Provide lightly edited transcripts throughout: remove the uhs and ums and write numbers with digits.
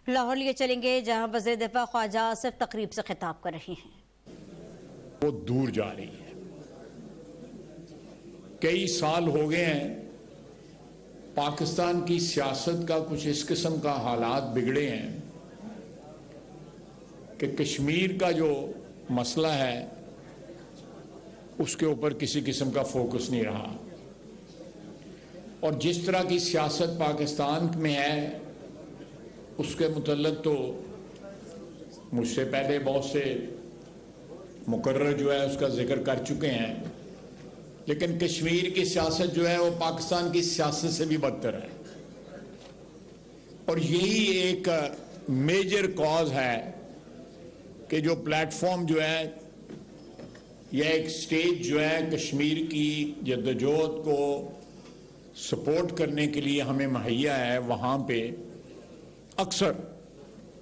لاہور لیے چلیں گے جہاں وزیر دفاع خواجہ آصف تقریب سے خطاب کر رہے ہیں۔ وہ دور جا رہی ہے۔ کئی سال ہو گئے ہیں پاکستان کی سیاست کا کچھ اس قسم کا حالات بگڑے ہیں کہ کشمیر کا جو مسئلہ ہے اس کے اوپر کسی قسم کا فوکس نہیں رہا، اور جس طرح کی سیاست پاکستان میں ہے اس کے متعلق تو مجھ سے پہلے بہت سے مقرر جو ہے اس کا ذکر کر چکے ہیں، لیکن کشمیر کی سیاست جو ہے وہ پاکستان کی سیاست سے بھی بدتر ہے، اور یہی ایک میجر کاز ہے کہ جو پلیٹ فارم جو ہے یا ایک سٹیج جو ہے کشمیر کی جدوجہد کو سپورٹ کرنے کے لیے ہمیں مہیا ہے، وہاں پہ اکثر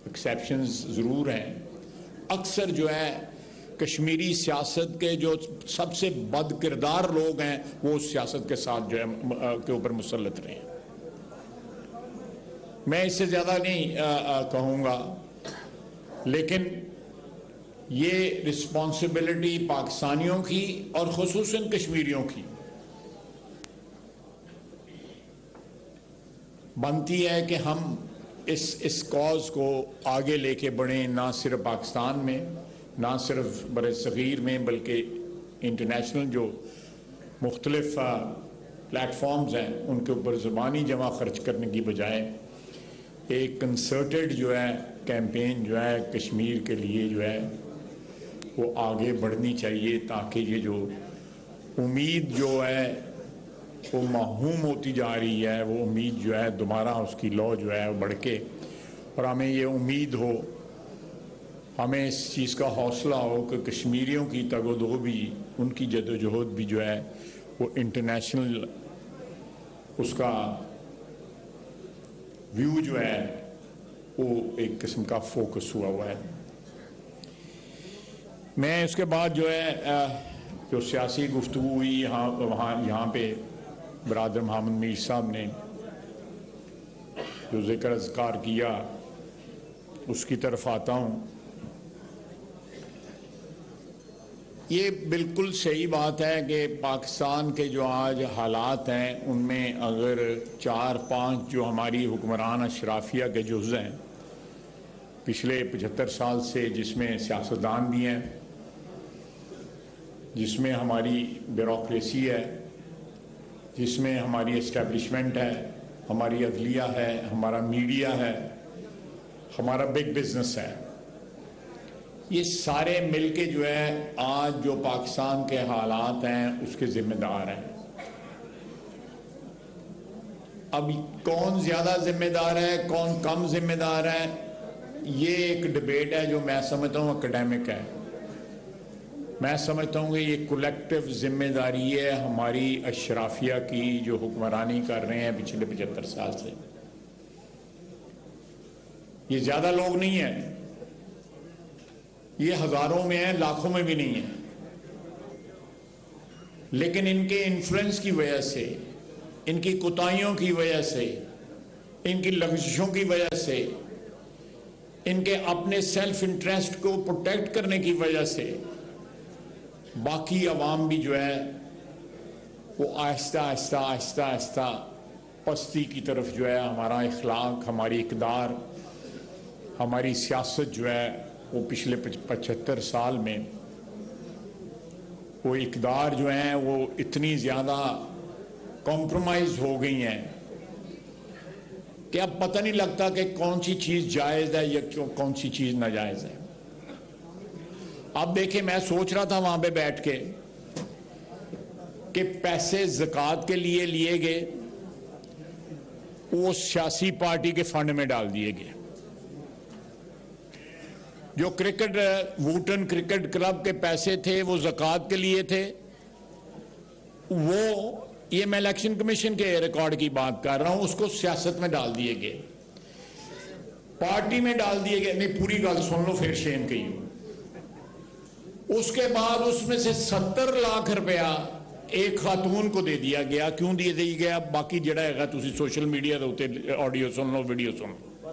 ایکسیپشنز ضرور ہیں، اکثر جو ہے کشمیری سیاست کے جو سب سے بد کردار لوگ ہیں وہ اس سیاست کے ساتھ جو ہے کے اوپر مسلط رہے ہیں۔ میں اس سے زیادہ نہیں کہوں گا، لیکن یہ رسپانسبلٹی پاکستانیوں کی اور خصوصاً کشمیریوں کی بنتی ہے کہ ہم اس کاز کو آگے لے کے بڑھیں، نہ صرف پاکستان میں، نہ صرف بر صغیر میں، بلکہ انٹرنیشنل جو مختلف پلیٹ فارمز ہیں ان کے اوپر زبانی جمع خرچ کرنے کی بجائے ایک کنسرٹڈ جو ہے کیمپین جو ہے کشمیر کے لیے جو ہے وہ آگے بڑھنی چاہیے، تاکہ یہ جو امید جو ہے وہ محوم ہوتی جا رہی ہے، وہ امید جو ہے دوبارہ اس کی لو جو ہے وہ بڑھ کے، اور ہمیں یہ امید ہو، ہمیں اس چیز کا حوصلہ ہو کہ کشمیریوں کی تگ و دو بھی، ان کی جد و جہد بھی جو ہے وہ انٹرنیشنل اس کا ویو جو ہے وہ ایک قسم کا فوکس ہوا ہے۔ میں اس کے بعد جو ہے جو سیاسی گفتگو ہوئی یہاں پہ برادر محمد میر صاحب نے جو ذکر اذکار کیا اس کی طرف آتا ہوں۔ یہ بالکل صحیح بات ہے کہ پاکستان کے جو آج حالات ہیں ان میں اگر 4-5 جو ہماری حکمران اشرافیہ کے جز ہیں پچھلے 75 سال سے، جس میں سیاستدان بھی ہیں، جس میں ہماری بیوروکریسی ہے، جس میں ہماری اسٹیبلشمنٹ ہے، ہماری عدلیہ ہے، ہمارا میڈیا ہے، ہمارا بگ بزنس ہے، یہ سارے مل کے جو ہے آج جو پاکستان کے حالات ہیں اس کے ذمہ دار ہیں۔ اب کون زیادہ ذمہ دار ہے، کون کم ذمہ دار ہے، یہ ایک ڈبیٹ ہے جو میں سمجھتا ہوں اکیڈیمک ہے۔ میں سمجھتا ہوں کہ یہ کولیکٹیو ذمہ داری ہے ہماری اشرافیہ کی جو حکمرانی کر رہے ہیں پچھلے 75 سال سے۔ یہ زیادہ لوگ نہیں ہیں، یہ ہزاروں میں ہیں، لاکھوں میں بھی نہیں ہیں، لیکن ان کے انفلوئنس کی وجہ سے، ان کی کوتاہیوں کی وجہ سے، ان کی لغزشوں کی وجہ سے، ان کے اپنے سیلف انٹرسٹ کو پروٹیکٹ کرنے کی وجہ سے باقی عوام بھی جو ہے وہ آہستہ آہستہ آہستہ آہستہ پستی کی طرف جو ہے ہمارا اخلاق، ہماری اقدار، ہماری سیاست جو ہے وہ پچھلے 75 سال میں وہ اقدار جو ہیں وہ اتنی زیادہ کمپرومائز ہو گئی ہیں کہ اب پتہ نہیں لگتا کہ کون سی چیز جائز ہے یا کون سی چیز ناجائز ہے۔ اب دیکھیں، میں سوچ رہا تھا وہاں پہ بیٹھ کے کہ پیسے زکوٰۃ کے لیے لیے گئے، وہ سیاسی پارٹی کے فنڈ میں ڈال دیے گئے۔ جو ووٹن کرکٹ کلب کے پیسے تھے وہ زکوٰۃ کے لیے تھے، وہ یہ میں الیکشن کمیشن کے ریکارڈ کی بات کر رہا ہوں، اس کو سیاست میں ڈال دیے گئے، پارٹی میں ڈال دیے گئے۔ نہیں، پوری گل سن لو پھر شیم کہی۔ اس کے بعد اس میں سے 70 لاکھ روپیہ ایک خاتون کو دے دیا گیا۔ کیوں دے دیا گیا؟ باقی جڑا ہے تسی سوشل میڈیا دے اوتے آڈیو سن لو، ویڈیو سن لو۔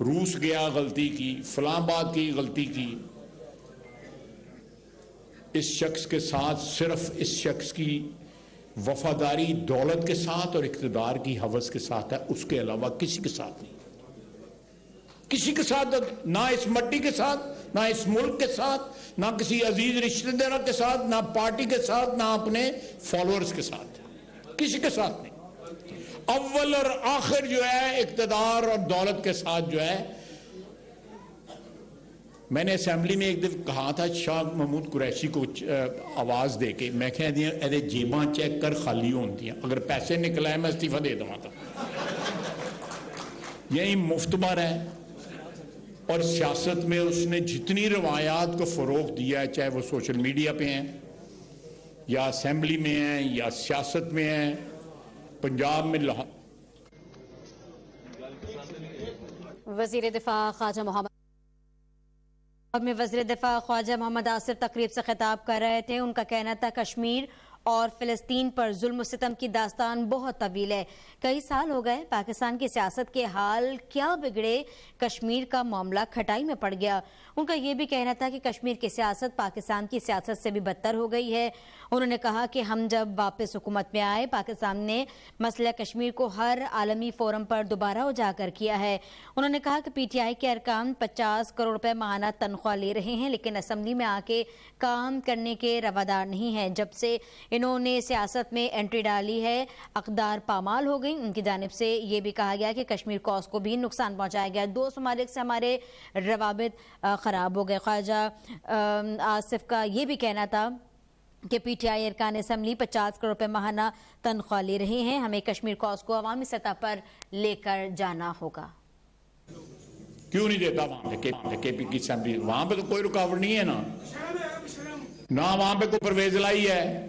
روس گیا غلطی کی، فلاں بات کی غلطی کی، اس شخص کے ساتھ صرف اس شخص کی وفاداری دولت کے ساتھ اور اقتدار کی ہوس کے ساتھ ہے، اس کے علاوہ کسی کے ساتھ نہیں، کسی کے ساتھ، نہ اس مٹی کے ساتھ، نہ اس ملک کے ساتھ، نہ کسی عزیز رشتہ دار کے ساتھ، نہ پارٹی کے ساتھ، نہ اپنے فالوورز کے ساتھ، کسی کے ساتھ نہیں۔ اول اور آخر جو ہے اقتدار اور دولت کے ساتھ جو ہے۔ میں نے اسمبلی میں ایک دفعہ کہا تھا شاہ محمود قریشی کو آواز دے کے، میں کہہ دیا اے جیباں چیک کر خالی ہوتی ہیں، اگر پیسے نکل آئے میں استعفیٰ دے دوں تھا۔ یہی مفتبر ہے، اور سیاست میں اس نے جتنی روایات کو فروغ دیا ہے، چاہے وہ سوشل میڈیا پہ ہیں یا اسمبلی میں ہیں یا سیاست میں ہیں، پنجاب میں وزیر دفاع خواجہ محمد آصف تقریب سے خطاب کر رہے تھے۔ ان کا کہنا تھا کشمیر اور فلسطین پر ظلم و ستم کی داستان بہت طویل ہے، کئی سال ہو گئے، پاکستان کی سیاست کے حال کیا بگڑے، کشمیر کا معاملہ کھٹائی میں پڑ گیا۔ ان کا یہ بھی کہنا تھا کہ کشمیر کی سیاست پاکستان کی سیاست سے بھی بدتر ہو گئی ہے۔ انہوں نے کہا کہ ہم جب واپس حکومت میں آئے، پاکستان نے مسئلہ کشمیر کو ہر عالمی فورم پر دوبارہ اجاگر کیا ہے۔ انہوں نے کہا کہ پی ٹی آئی کے ارکان 50 کروڑ روپے ماہانہ تنخواہ لے رہے ہیں، لیکن اسمبلی میں آ کے کام کرنے کے روادار نہیں ہیں۔ جب سے انہوں نے سیاست میں انٹری ڈالی ہے، اقدار پامال ہو گئی۔ ان کی جانب سے یہ بھی کہا گیا کہ کشمیر کوس کو بھی نقصان پہنچایا گیا، دوست ممالک سے ہمارے روابط خراب ہو گئے۔ خواجہ آصف کا یہ بھی کہنا تھا کہ پی ٹی آئی ارکان اسمبلی 50 کروڑ روپے ماہانہ تنخواہ لے رہے ہیں، ہمیں کشمیر کوس کو عوامی سطح پر لے کر جانا ہوگا۔ کیوں نہیں دیتا وہاں پہ کے پی کی اسمبلی؟ وہاں پہ تو کوئی رکاوٹ نہیں ہے، نہ وہاں پہ کوئی پرویز لائی ہے،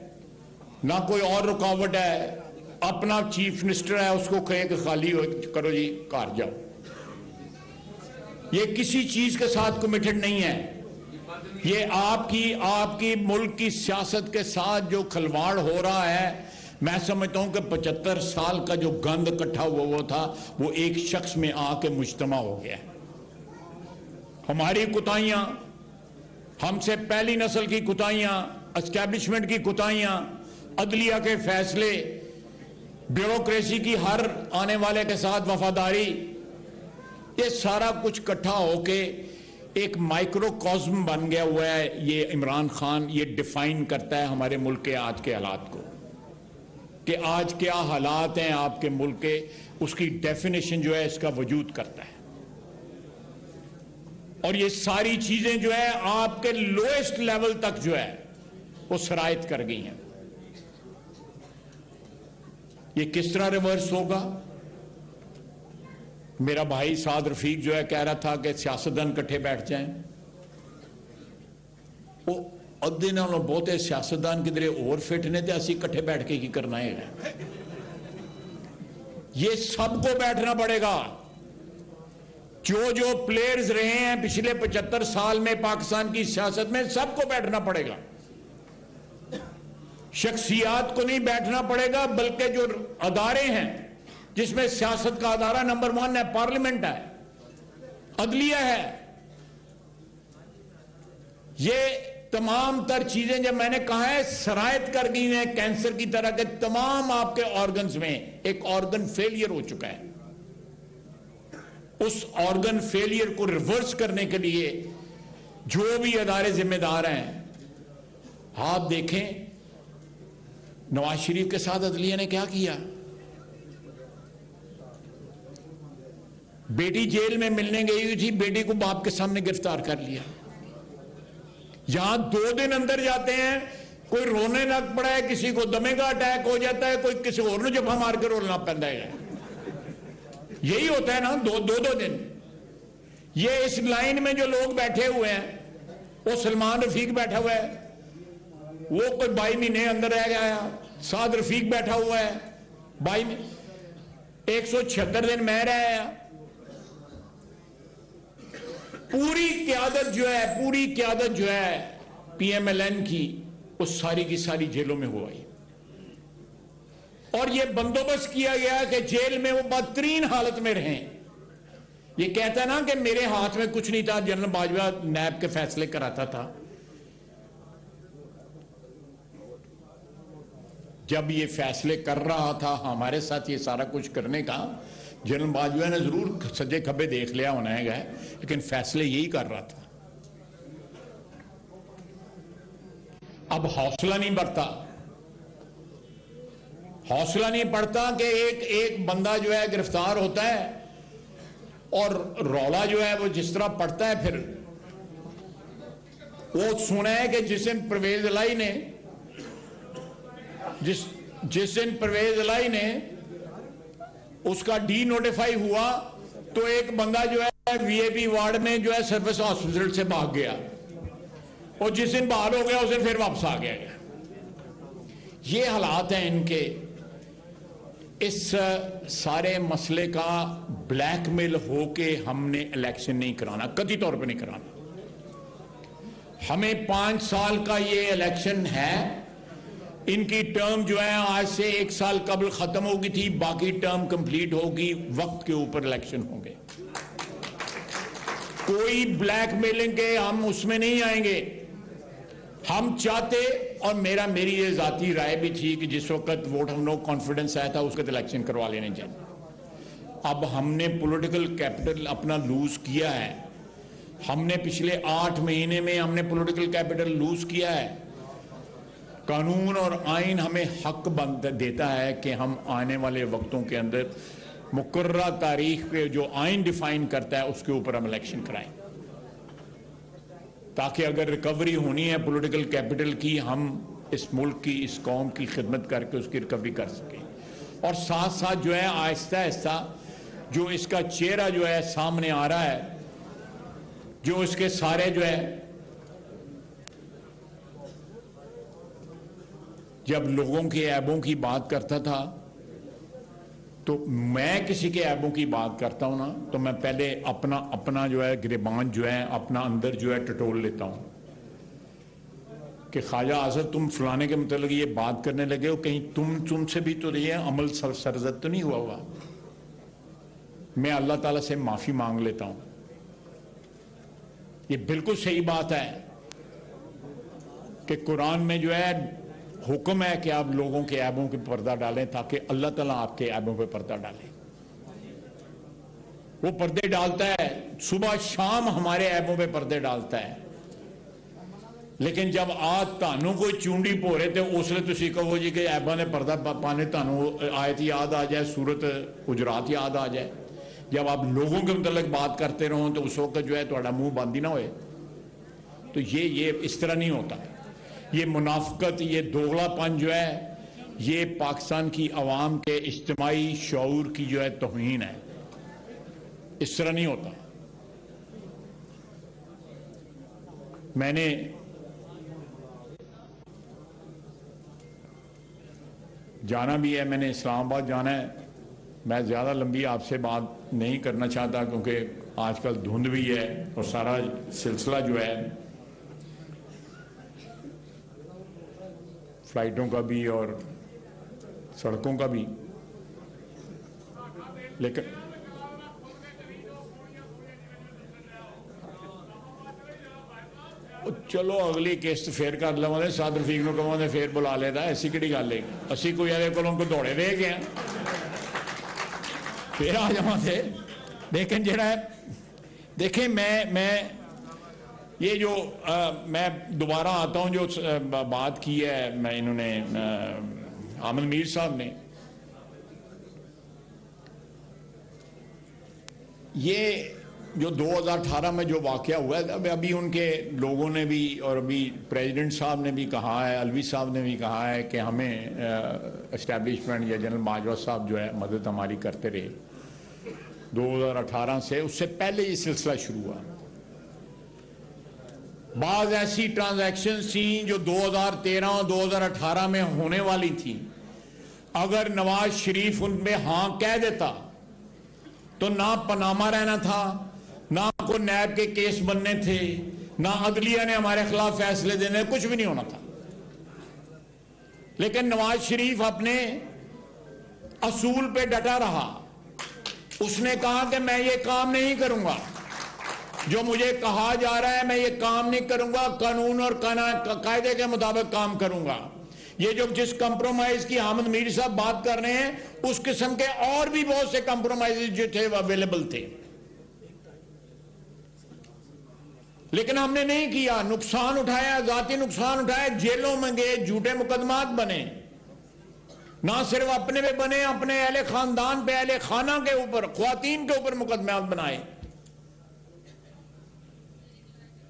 نہ کوئی اور رکاوٹ ہے۔ اپنا چیف منسٹر ہے، اس کو کہے کہ خالی کرو جی، گھر جاؤ۔ یہ کسی چیز کے ساتھ کمیٹڈ نہیں ہے۔ یہ آپ کی ملک کی سیاست کے ساتھ جو کھلواڑ ہو رہا ہے، میں سمجھتا ہوں کہ 75 سال کا جو گند اکٹھا ہوا تھا وہ ایک شخص میں آ کے مجتمع ہو گیا ہے۔ ہماری کوتاہیاں، ہم سے پہلی نسل کی کوتاہیاں، اسٹیبلشمنٹ کی کوتاہیاں، عدلیہ کے فیصلے، بیوروکریسی کی ہر آنے والے کے ساتھ وفاداری، یہ سارا کچھ اکٹھا ہو کے ایک مائکرو کازم بن گیا ہوا ہے۔ یہ عمران خان یہ ڈیفائن کرتا ہے ہمارے ملک کے آج کے حالات کو، کہ آج کیا حالات ہیں آپ کے ملک کے، اس کی ڈیفینیشن جو ہے اس کا وجود کرتا ہے۔ اور یہ ساری چیزیں جو ہے آپ کے لوئسٹ لیول تک جو ہے وہ سرایت کر گئی ہیں۔ یہ کس طرح ریورس ہوگا؟ میرا بھائی سعد رفیق جو ہے کہہ رہا تھا کہ سیاستدان کٹھے بیٹھ جائیں۔ وہ ادھے نالوں بہتے سیاستدان کدھر اور فٹ نے تے اسی کٹھے بیٹھ کے کی کرنا ہے۔ یہ سب کو بیٹھنا پڑے گا۔ جو پلیئرز رہے ہیں پچھلے 75 سال میں پاکستان کی سیاست میں، سب کو بیٹھنا پڑے گا۔ شخصیات کو نہیں بیٹھنا پڑے گا، بلکہ جو ادارے ہیں جس میں سیاست کا ادارہ نمبر 1 ہے، پارلیمنٹ ہے، عدلیہ ہے، یہ تمام تر چیزیں جب میں نے کہا ہے سرایت کر گئی ہیں کینسر کی طرح کے تمام آپ کے آرگنز میں۔ ایک آرگن فیلئر ہو چکا ہے، اس آرگن فیلئر کو ریورس کرنے کے لیے جو بھی ادارے ذمہ دار ہیں، آپ دیکھیں نواز شریف کے ساتھ عدلیہ نے کیا کیا۔ بیٹی جیل میں ملنے گئی ہوئی تھی، بیٹی کو باپ کے سامنے گرفتار کر لیا۔ یہاں 2 دن اندر جاتے ہیں، کوئی رونے لگ پڑا ہے، کسی کو دمے کا اٹیک ہو جاتا ہے، کوئی کسی اور نے جب مار کے رولنا پڑتا ہے۔ یہی ہوتا ہے نا، 2 دن۔ یہ اس لائن میں جو لوگ بیٹھے ہوئے ہیں، وہ سلمان رفیق بیٹھا ہوا ہے، وہ کوئی 22 مہینے اندر رہ گیا، سعد رفیق بیٹھا ہوا ہے 176 دن میں رہ آیا۔ پوری قیادت جو ہے پی ایم ایل این کی، وہ ساری کی ساری جیلوں میں ہوا ہے، اور یہ بندوبست کیا گیا کہ جیل میں وہ بدترین حالت میں رہیں۔ یہ کہتا ہے نا کہ میرے ہاتھ میں کچھ نہیں تھا، جنرل باجوہ نیب کے فیصلے کراتا تھا. جب یہ فیصلے کر رہا تھا ہمارے ساتھ یہ سارا کچھ کرنے کا، جنرل باجوہ نے ضرور سجے کھبے دیکھ لیا ہونا ہے گئے، لیکن فیصلے یہی کر رہا تھا. اب حوصلہ نہیں بڑھتا، حوصلہ نہیں پڑتا کہ ایک بندہ جو ہے گرفتار ہوتا ہے اور رولا جو ہے وہ جس طرح پڑتا ہے. پھر وہ سنا ہے کہ جس دن پرویز الہی نے جس دن پرویز الہی نے اس کا ڈی نوٹیفائی ہوا تو ایک بندہ جو ہے وی اے پی وارڈ میں جو ہے سروس ہاسپٹل سے بھاگ گیا، اور جس دن بحال ہو گیا اس دن پھر واپس آ گیا. یہ حالات ہیں ان کے. اس سارے مسئلے کا بلیک میل ہو کے ہم نے الیکشن نہیں کرانا، قطعی طور پہ نہیں کرانا. ہمیں 5 سال کا یہ الیکشن ہے. ان کی ٹرم جو ہے آج سے 1 سال قبل ختم ہوگی تھی، باقی ٹرم کمپلیٹ ہوگی، وقت کے اوپر الیکشن ہوں گے. کوئی بلیک میلنگ کے ہم اس میں نہیں آئیں گے. ہم چاہتے، اور میری یہ ذاتی رائے بھی تھی کہ جس وقت ووٹ آف نو کانفیڈنس آیا تھا اس وقت الیکشن کروا لینے چاہیے. اب ہم نے پولیٹیکل کیپٹل اپنا لوز کیا ہے. ہم نے پچھلے 8 مہینے میں ہم نے پولیٹیکل کیپٹل لوز کیا ہے. قانون اور آئین ہمیں حق دیتا ہے کہ ہم آنے والے وقتوں کے اندر مقررہ تاریخ پہ جو آئین ڈیفائن کرتا ہے اس کے اوپر ہم الیکشن کرائیں، تاکہ اگر ریکوری ہونی ہے پولیٹیکل کیپٹل کی، ہم اس ملک کی، اس قوم کی خدمت کر کے اس کی ریکوری کر سکیں. اور ساتھ ساتھ جو ہے آہستہ آہستہ جو اس کا چہرہ جو ہے سامنے آ رہا ہے، جو اس کے سارے جو ہے، جب لوگوں کے عیبوں کی بات کرتا تھا تو میں کسی کے عیبوں کی بات کرتا ہوں نا تو میں پہلے اپنا جو ہے گریبان جو ہے اپنا اندر جو ہے ٹٹول لیتا ہوں کہ خواجہ آزاد تم فلانے کے متعلق یہ بات کرنے لگے ہو، کہیں تم سے بھی تو یہ عمل سرزد تو نہیں ہوا ہوا. میں اللہ تعالیٰ سے معافی مانگ لیتا ہوں. یہ بالکل صحیح بات ہے کہ قرآن میں جو ہے حکم ہے کہ آپ لوگوں کے عیبوں پہ پردہ ڈالیں تاکہ اللہ تعالیٰ آپ کے عیبوں پہ پردہ ڈالے. وہ پردے ڈالتا ہے، صبح شام ہمارے عیبوں پہ پردے ڈالتا ہے. لیکن جب آج تانوں کوئی چونڈی پورے تے اس لیے تسی کہو جی کہ عیباں نے پردہ پانے تانوں آیت یاد آ جائے، سورت حجرات یاد آ جائے. جب آپ لوگوں کے متعلق بات کرتے رہو تو اس وقت جو ہے تھوڑا منہ بند ہی نہ ہوئے. تو یہ اس طرح نہیں ہوتا. یہ منافقت، یہ دوغلا پن جو ہے یہ پاکستان کی عوام کے اجتماعی شعور کی جو ہے توہین ہے. اس طرح نہیں ہوتا. میں نے جانا بھی ہے، میں نے اسلام آباد جانا ہے. میں زیادہ لمبی آپ سے بات نہیں کرنا چاہتا کیونکہ آج کل دھند بھی ہے اور سارا سلسلہ جو ہے فلائٹوں کا بھی اور سڑکوں کا بھی. لیکن چلو اگلی قسط پھر کر لو، سعد رفیق نو کہو پھر بلا لیتا، ایسی کہڑی گل ہے. اسی کوئی آدھے کو دوڑے رہ گئے ہیں پھر آ جاؤں تھے. لیکن جڑا ہے دیکھیں میں یہ جو میں دوبارہ آتا ہوں جو بات کی ہے میں انہوں نے حامد میر صاحب نے، یہ جو 2018 میں جو واقعہ ہوا ہے ابھی ان کے لوگوں نے بھی اور ابھی پریزیڈنٹ صاحب نے بھی کہا ہے، الوی صاحب نے بھی کہا ہے کہ ہمیں اسٹیبلشمنٹ یا جنرل باجوہ صاحب جو ہے مدد ہماری کرتے رہے. 2018 سے اس سے پہلے یہ سلسلہ شروع ہوا. بعض ایسی ٹرانزیکشنز تھیں جو 2013 اور 2018 میں ہونے والی تھیں. اگر نواز شریف ان میں ہاں کہہ دیتا تو نہ پاناما رہنا تھا، نہ کوئی نیب کے کیس بننے تھے، نہ عدلیہ نے ہمارے خلاف فیصلے دینے، کچھ بھی نہیں ہونا تھا. لیکن نواز شریف اپنے اصول پہ ڈٹا رہا اس نے کہا کہ میں یہ کام نہیں کروں گا جو مجھے کہا جا رہا ہے، میں یہ کام نہیں کروں گا، قانون اور قاعدے کے مطابق کام کروں گا۔ یہ جو جس کمپرومائز کی حامد میر صاحب بات کر رہے ہیں، اس قسم کے اور بھی بہت سے کمپرومائز جو تھے وہ اویلیبل تھے، لیکن ہم نے نہیں کیا۔ نقصان اٹھایا، ذاتی نقصان اٹھایا، جیلوں میں گئے، جھوٹے مقدمات بنے، نہ صرف اپنے پہ بنے، اپنے اہل خاندان پہ، اہل خانہ کے اوپر، خواتین کے اوپر مقدمات بنائے،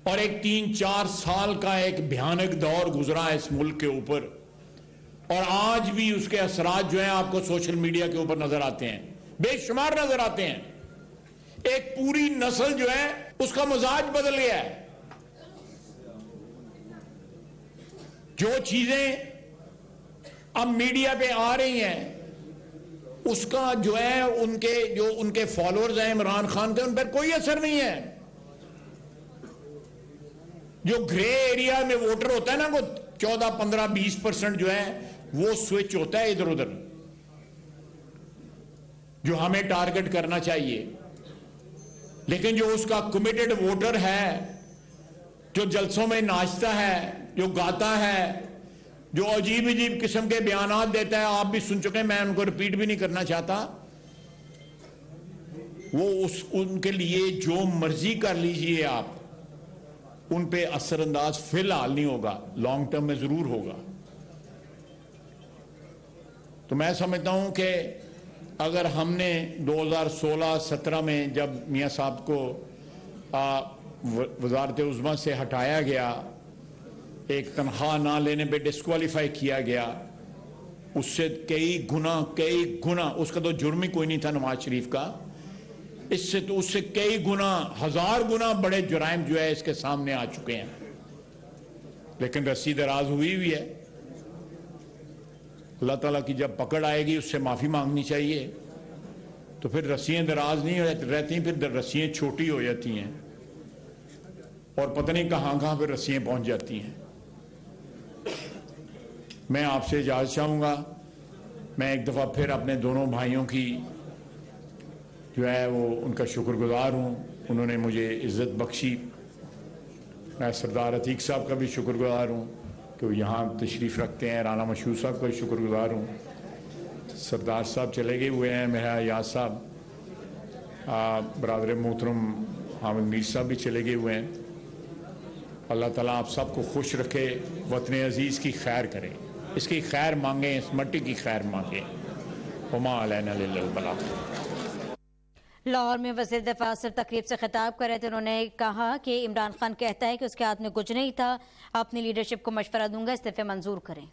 اور ایک 3-4 سال کا ایک بھیانک دور گزرا اس ملک کے اوپر، اور آج بھی اس کے اثرات جو ہیں آپ کو سوشل میڈیا کے اوپر نظر آتے ہیں، بے شمار نظر آتے ہیں۔ ایک پوری نسل جو ہے اس کا مزاج بدل گیا ہے۔ جو چیزیں اب میڈیا پہ آ رہی ہیں اس کا جو ہے ان کے فالوورز ہیں عمران خان کے، ان پر کوئی اثر نہیں ہے۔ جو گرے ایریا میں ووٹر ہوتا ہے نا، وہ 14-15-20% جو ہے وہ سوئچ ہوتا ہے ادھر ادھر، جو ہمیں ٹارگٹ کرنا چاہیے۔ لیکن جو اس کا کمیٹڈ ووٹر ہے، جو جلسوں میں ناچتا ہے، جو گاتا ہے، جو عجیب عجیب قسم کے بیانات دیتا ہے، آپ بھی سن چکے ہیں، میں ان کو ریپیٹ بھی نہیں کرنا چاہتا، وہ ان کے لیے جو مرضی کر لیجئے آپ، ان پہ اثر انداز فی الحال نہیں ہوگا، لانگ ٹرم میں ضرور ہوگا۔ تو میں سمجھتا ہوں کہ اگر ہم نے 2016-17 میں جب میاں صاحب کو وزارت عظمیٰ سے ہٹایا گیا، ایک تنخواہ نہ لینے پہ ڈسکوالیفائی کیا گیا، اس سے کئی گنا اس کا تو جرم ہی کوئی نہیں تھا نواز شریف کا، اس سے کئی گنا، 1000 گنا بڑے جرائم جو ہے اس کے سامنے آ چکے ہیں، لیکن رسی دراز ہوئی ہے۔ اللہ تعالیٰ کی جب پکڑ آئے گی اس سے معافی مانگنی چاہیے، تو پھر رسیاں دراز نہیں رہتی، پھر رسیاں چھوٹی ہو جاتی ہیں، اور پتہ نہیں کہاں پھر رسیاں پہنچ جاتی ہیں۔ میں آپ سے اجازت چاہوں گا، میں ایک دفعہ پھر اپنے دونوں بھائیوں کی جو ہے وہ ان کا شکر گزار ہوں، انہوں نے مجھے عزت بخشی۔ میں سردار عتیق صاحب کا بھی شکر گزار ہوں کہ وہ یہاں تشریف رکھتے ہیں، رانا مشہور صاحب کا بھی شکر گزار ہوں، سردار صاحب چلے گئے ہوئے ہیں، میرا یاد صاحب، برادر محترم حامد میر صاحب بھی چلے گئے ہوئے ہیں۔ اللہ تعالیٰ آپ سب کو خوش رکھے، وطن عزیز کی خیر کرے، اس کی خیر مانگیں، اس مٹی کی خیر مانگیں۔ وما علینا الا البلاغ۔ لاہور میں وزیر دفاع صرف تقریب سے خطاب کر رہے تھے، انہوں نے کہا کہ عمران خان کہتا ہے کہ اس کے ہاتھ میں کچھ نہیں تھا، اپنی لیڈرشپ کو مشورہ دوں گا استعفے منظور کریں۔